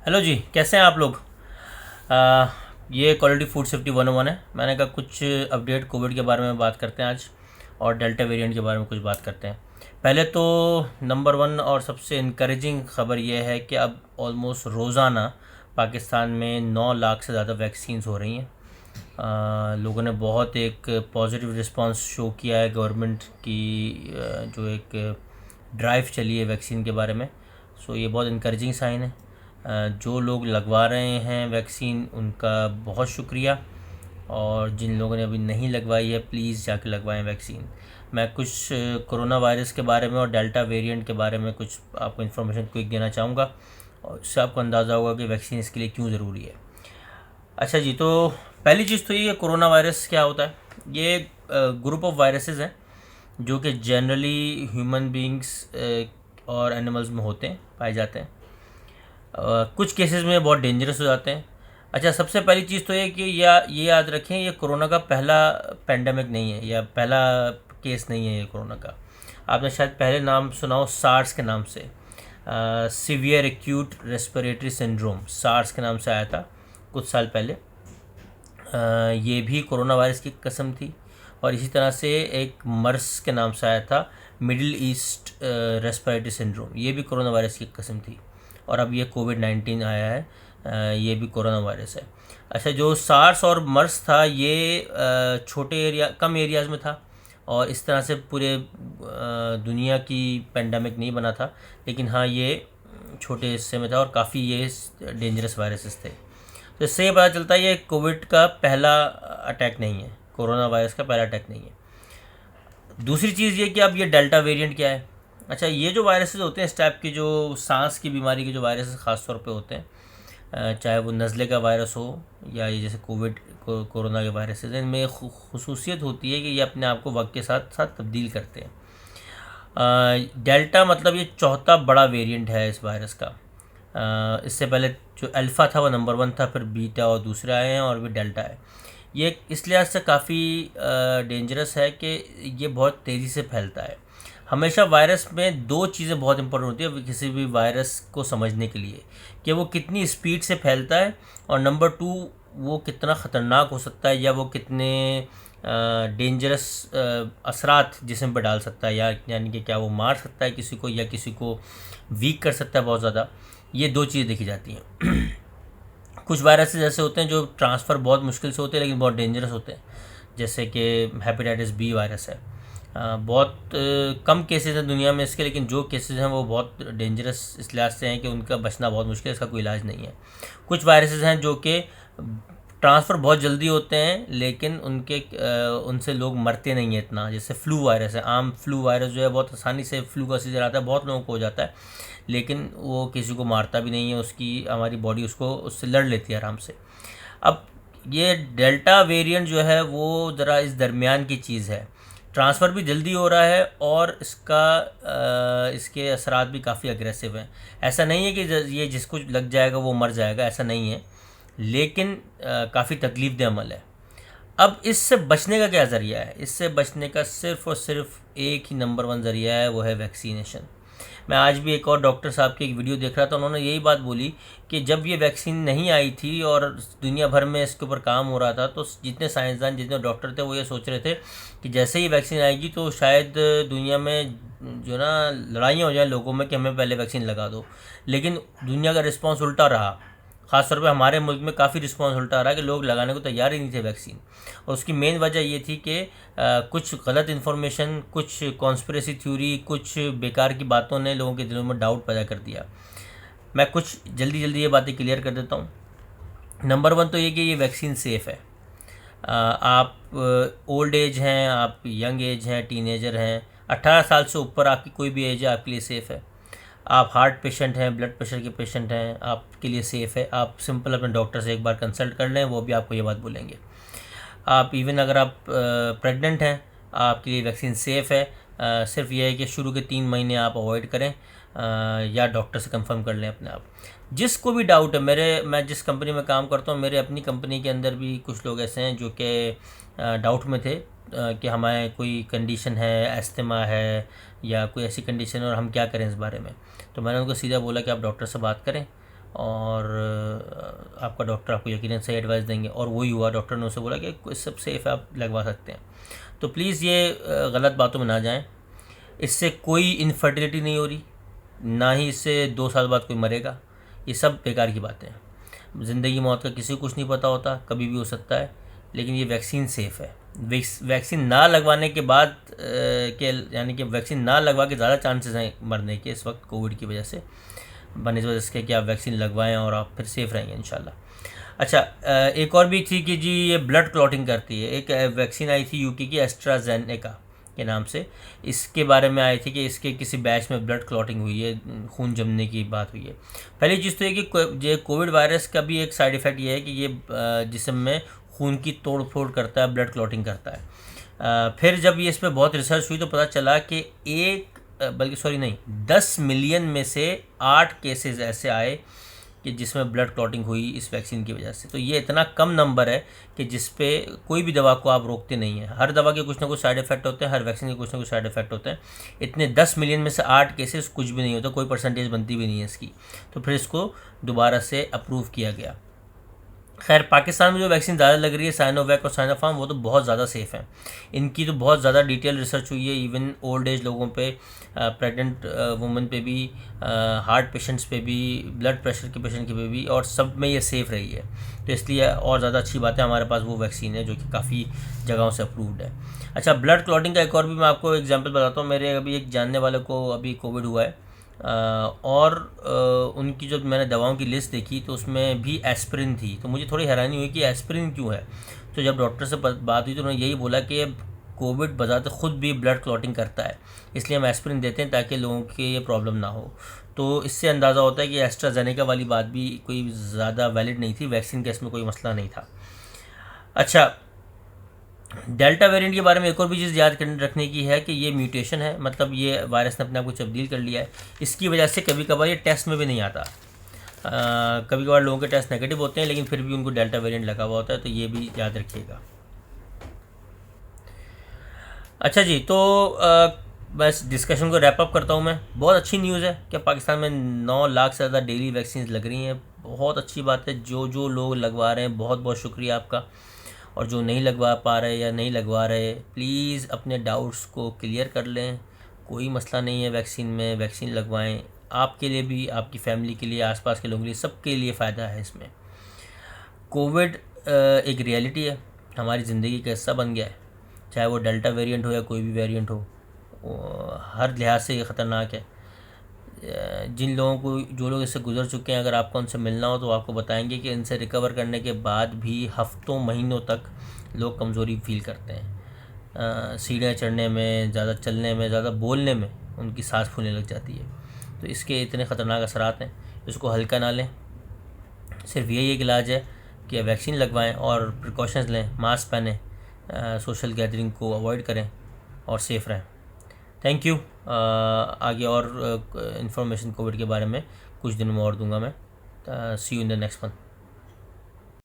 Hello जी, कैसे हैं आप लोग। आ, ये क्वालिटी फूड सेफ्टी 101 है। मैंने कहा कुछ अपडेट कोविड के बारे में बात करते हैं आज, और डेल्टा वेरिएंट के बारे में कुछ बात करते हैं। पहले तो नंबर वन और सबसे इनकरेजिंग ख़बर यह है कि अब ऑलमोस्ट रोज़ाना पाकिस्तान में 9 लाख से ज़्यादा वैक्सीन्स हो रही हैं। लोगों ने बहुत एक पॉजिटिव रिस्पांस शो किया है गवर्नमेंट की जो एक ड्राइव चली है वैक्सीन के बारे में। सो ये बहुत इनकरेजिंग साइन है। जो लोग लगवा रहे हैं वैक्सीन उनका बहुत शुक्रिया, और जिन लोगों ने अभी नहीं लगवाई है प्लीज़ जाके लगवाएं वैक्सीन। मैं कुछ कोरोना वायरस के बारे में और डेल्टा वेरिएंट के बारे में कुछ आपको इन्फॉर्मेशन क्विक देना चाहूँगा, और इससे आपको अंदाज़ा होगा कि वैक्सीन इसके लिए क्यों ज़रूरी है। अच्छा जी, तो पहली चीज़ तो ये कोरोना वायरस क्या होता है। ये ग्रुप ऑफ वायरसेस हैं जो कि जनरली ह्यूमन बींग्स और एनिमल्स में होते हैं, पाए जाते हैं। कुछ केसेस में बहुत डेंजरस हो जाते हैं। अच्छा, सबसे पहली चीज़ तो ये कि ये याद रखें, ये कोरोना का पहला पेंडेमिक नहीं है या पहला केस नहीं है ये कोरोना का। आपने शायद पहले नाम सुना हो सार्स के नाम से, severe acute respiratory syndrome, SARS के नाम से आया था कुछ साल पहले। ये भी कोरोना वायरस की कसम थी। और इसी तरह से एक मर्स के नाम से आया था, मिडिल ईस्ट रेस्पिरेटरी सिंड्रोम, ये भी कोरोना वायरस की कसम थी। और अब ये कोविड-19 आया है, ये भी कोरोना वायरस है। अच्छा, जो सार्स और मर्स था ये छोटे एरिया, कम एरियाज़ में था, और इस तरह से पूरे दुनिया की पेंडेमिक नहीं बना था। लेकिन हाँ, ये छोटे हिस्से में था और काफ़ी ये डेंजरस वायरसेस थे। तो इससे ये पता चलता है ये कोविड का पहला अटैक नहीं है, कोरोना वायरस का पहला अटैक नहीं है। दूसरी चीज़ ये कि अब ये डेल्टा वेरिएंट क्या है। अच्छा, ये जो वायरसेस होते हैं इस टाइप की, जो सांस की बीमारी के जो वायरसेस ख़ास तौर पे होते हैं, चाहे वो नज़ले का वायरस हो या ये जैसे कोरोना के वायरसेस हैं, इनमें खुसूसियत होती है कि ये अपने आप को वक्त के साथ साथ तब्दील करते हैं। डेल्टा मतलब ये चौथा बड़ा वेरिएंट है इस वायरस का। इससे पहले जो अल्फ़ा था वो नंबर 1 था, फिर बीटा और दूसरे आए हैं, और भी डेल्टा है। ये इस लिहाज से काफ़ी डेंजरस है कि ये बहुत तेज़ी से फैलता है। हमेशा वायरस में दो चीज़ें बहुत इंपॉर्टेंट होती है किसी भी वायरस को समझने के लिए, कि वो कितनी स्पीड से फैलता है, और नंबर 2 वो कितना ख़तरनाक हो सकता है, या वो कितने डेंजरस असरात जिस्म पर डाल सकता है, या यानी कि क्या वो मार सकता है किसी को या किसी को वीक कर सकता है बहुत ज़्यादा। ये दो चीज़ें देखी जाती हैं। कुछ वायरसेस ऐसे होते हैं जो ट्रांसफ़र बहुत मुश्किल से होते हैं लेकिन बहुत डेंजरस होते हैं, जैसे कि हेपेटाइटिस बी वायरस है। बहुत कम केसेस हैं दुनिया में इसके, लेकिन जो केसेस हैं वो बहुत डेंजरस इस लिहाज से हैं कि उनका बचना बहुत मुश्किल है, इसका कोई इलाज नहीं है। कुछ वायरसेस हैं जो कि ट्रांसफ़र बहुत जल्दी होते हैं लेकिन उनसे लोग मरते नहीं हैं इतना, जैसे फ्लू वायरस है। आम फ्लू वायरस जो है बहुत आसानी से फ्लू का सीजन आता है, बहुत लोगों को हो जाता है, लेकिन वो किसी को मारता भी नहीं है, हमारी बॉडी उससे लड़ लेती है आराम से। अब ये डेल्टा वेरिएंट जो है वो ज़रा इस दरमियान की चीज़ है, ट्रांसफ़र भी जल्दी हो रहा है और इसके असरात भी काफ़ी अग्रेसिव हैं। ऐसा नहीं है कि ये जिसको लग जाएगा वो मर जाएगा, ऐसा नहीं है, लेकिन काफ़ी तकलीफ दह अमल है। अब इससे बचने का क्या ज़रिया है। इससे बचने का सिर्फ़ और सिर्फ एक ही नंबर 1 ज़रिया है, वो है वैक्सीनेशन। मैं आज भी एक और डॉक्टर साहब की एक वीडियो देख रहा था, उन्होंने यही बात बोली कि जब ये वैक्सीन नहीं आई थी और दुनिया भर में इसके ऊपर काम हो रहा था, तो जितने साइंसदान जितने डॉक्टर थे वो ये सोच रहे थे कि जैसे ही वैक्सीन आएगी तो शायद दुनिया में जो ना लड़ाइयाँ हो जाए लोगों में कि हमें पहले वैक्सीन लगा दो। लेकिन दुनिया का रिस्पॉन्स उल्टा रहा। ख़ासतौर पे हमारे मुल्क में काफ़ी रिस्पॉन्स उल्टा रहा कि लोग लगाने को तैयार ही नहीं थे वैक्सीन। और उसकी मेन वजह ये थी कि कुछ गलत इन्फॉर्मेशन, कुछ कॉन्स्पिरेसी थ्योरी, कुछ बेकार की बातों ने लोगों के दिलों में डाउट पैदा कर दिया। मैं कुछ जल्दी जल्दी ये बातें क्लियर कर देता हूँ। नंबर 1 तो ये कि ये वैक्सीन सेफ़ है। आप ओल्ड एज हैं, आप यंग एज हैं, टीनेजर हैं, 18 साल से ऊपर आपकी कोई भी एज है, आपके लिए सेफ़ है। आप हार्ट पेशेंट हैं, ब्लड प्रेशर के पेशेंट हैं, आपके लिए सेफ़ है। आप सिंपल अपने डॉक्टर से एक बार कंसल्ट कर लें, वो भी आपको ये बात बोलेंगे। आप इवन अगर आप प्रेग्नेंट हैं, आपके लिए वैक्सीन सेफ़ है। सिर्फ ये है कि शुरू के 3 महीने आप अवॉइड करें, या डॉक्टर से कंफर्म कर लें अपने आप। जिसको भी डाउट है, मैं जिस कंपनी में काम करता हूँ, मेरे अपनी कंपनी के अंदर भी कुछ लोग ऐसे हैं जो कि डाउट में थे कि हमारे कोई कंडीशन है, अस्थमा है या कोई ऐसी कंडीशन है और हम क्या करें इस बारे में। तो मैंने उनको सीधा बोला कि आप डॉक्टर से बात करें और आपका डॉक्टर आपको यकीनन सही एडवाइस देंगे, और वही हुआ, डॉक्टर ने उसे बोला कि सब सेफ़ है, आप लगवा सकते हैं। तो प्लीज़ ये गलत बातों में ना जाएं। इससे कोई इनफर्टिलिटी नहीं हो रही, ना ही इससे 2 साल बाद कोई मरेगा। ये सब बेकार की बातें हैं। ज़िंदगी मौत का किसी को कुछ नहीं पता होता, कभी भी हो सकता है, लेकिन ये वैक्सीन सेफ़ है। वैक्सीन ना लगवाने के बाद के यानी कि वैक्सीन ना लगवा के ज़्यादा चांसेस हैं मरने के इस वक्त कोविड की वजह से, बनस्बत इसके कि आप वैक्सीन लगवाएं और आप फिर सेफ़ रहेंगे इंशाल्लाह। अच्छा, एक और भी थी कि जी ये ब्लड क्लॉटिंग करती है। एक वैक्सीन आई थी यूके की, एस्ट्राजेनेका के नाम से। इसके बारे में आई थी कि इसके किसी बैच में ब्लड क्लॉटिंग हुई है, खून जमने की बात हुई है। पहली चीज़ तो ये कि ये कोविड वायरस का भी एक साइड इफ़ेक्ट ये है कि ये जिस्म में खून की तोड़ फोड़ करता है, ब्लड क्लॉटिंग करता है। फिर जब ये इस पर बहुत रिसर्च हुई तो पता चला कि 10 मिलियन में से 8 केसेस ऐसे आए कि जिसमें ब्लड क्लॉटिंग हुई इस वैक्सीन की वजह से। तो ये इतना कम नंबर है कि जिस पे कोई भी दवा को आप रोकते नहीं हैं। हर दवा के कुछ ना कुछ साइड इफ़ेक्ट होते हैं, हर वैक्सीन के कुछ ना कुछ साइड इफ़ेक्ट होते हैं। इतने 10 मिलियन में से 8 केसेस कुछ भी नहीं होता, कोई परसेंटेज बनती भी नहीं है इसकी। तो फिर इसको दोबारा से अप्रूव किया गया। खैर, पाकिस्तान में जो वैक्सीन ज़्यादा लग रही है साइनोवैक और साइनोफार्म, वो तो बहुत ज़्यादा सेफ़ हैं। इनकी तो बहुत ज़्यादा डिटेल रिसर्च हुई है, इवन ओल्ड एज लोगों पे, प्रेग्नेंट वुमेन पे भी, हार्ट पेशेंट्स पे भी, ब्लड प्रेशर के पेशेंट के पे भी, और सब में ये सेफ़ रही है। तो इसलिए और ज़्यादा अच्छी बात है, हमारे पास वो वैक्सीन है जो कि काफ़ी जगहों से अप्रूव्ड है। अच्छा, ब्लड क्लॉटिंग का एक और भी मैं आपको एग्जाम्पल बताता हूँ। मेरे अभी एक जानने वाले को अभी कोविड हुआ है, और उनकी जो मैंने दवाओं की लिस्ट देखी तो उसमें भी एस्पिरिन थी। तो मुझे थोड़ी हैरानी हुई कि एस्पिरिन क्यों है। तो जब डॉक्टर से बात हुई तो उन्होंने यही बोला कि कोविड बजाते खुद भी ब्लड क्लॉटिंग करता है, इसलिए हम एस्पिरिन देते हैं ताकि लोगों की ये प्रॉब्लम ना हो। तो इससे अंदाज़ा होता है कि एस्ट्राजेनेका वाली बात भी कोई ज़्यादा वैलिड नहीं थी, वैक्सीन का इसमें कोई मसला नहीं था। अच्छा, डेल्टा वेरिएंट के बारे में एक और भी चीज़ याद रखने की है कि ये म्यूटेशन है, मतलब ये वायरस ने अपने आप को तब्दील कर लिया है। इसकी वजह से कभी कभार ये टेस्ट में भी नहीं आता। कभी कभार लोगों के टेस्ट नेगेटिव होते हैं लेकिन फिर भी उनको डेल्टा वेरिएंट लगा हुआ होता है, तो ये भी याद रखिएगा। अच्छा जी, तो बस डिस्कशन को रैप अप करता हूँ मैं। बहुत अच्छी न्यूज़ है कि पाकिस्तान में 9 लाख से ज़्यादा डेली वैक्सीन लग रही हैं। बहुत अच्छी बात है। जो लोग लगवा रहे हैं, बहुत बहुत शुक्रिया आपका। और जो नहीं लगवा पा रहे या नहीं लगवा रहे, प्लीज़ अपने डाउट्स को क्लियर कर लें। कोई मसला नहीं है वैक्सीन में, वैक्सीन लगवाएं। आपके लिए भी, आपकी फैमिली के लिए, आसपास के लोगों के लिए, सबके लिए फ़ायदा है इसमें। कोविड एक रियलिटी है, हमारी ज़िंदगी का हिस्सा बन गया है। चाहे वो डेल्टा वेरिएंट हो या कोई भी वेरिएंट हो, हर लिहाज से ये ख़तरनाक है। जिन लोगों को, जो लोग इससे गुजर चुके हैं, अगर आपको उनसे मिलना हो तो आपको बताएंगे कि इनसे रिकवर करने के बाद भी हफ्तों महीनों तक लोग कमज़ोरी फील करते हैं। सीढ़ियाँ चढ़ने में, ज़्यादा चलने में, ज़्यादा बोलने में उनकी सांस फूलने लग जाती है। तो इसके इतने ख़तरनाक असरात हैं, इसको हल्का ना लें। सिर्फ यही एक इलाज है कि वैक्सीन लगवाएं और प्रिकॉशंस लें, मास्क पहनें, सोशल गैदरिंग को अवॉइड करें और सेफ़ रहें। Thank you. आगे और इन्फॉर्मेशन कोविड के बारे में कुछ दिनों में और दूंगा मैं। See you in the next one.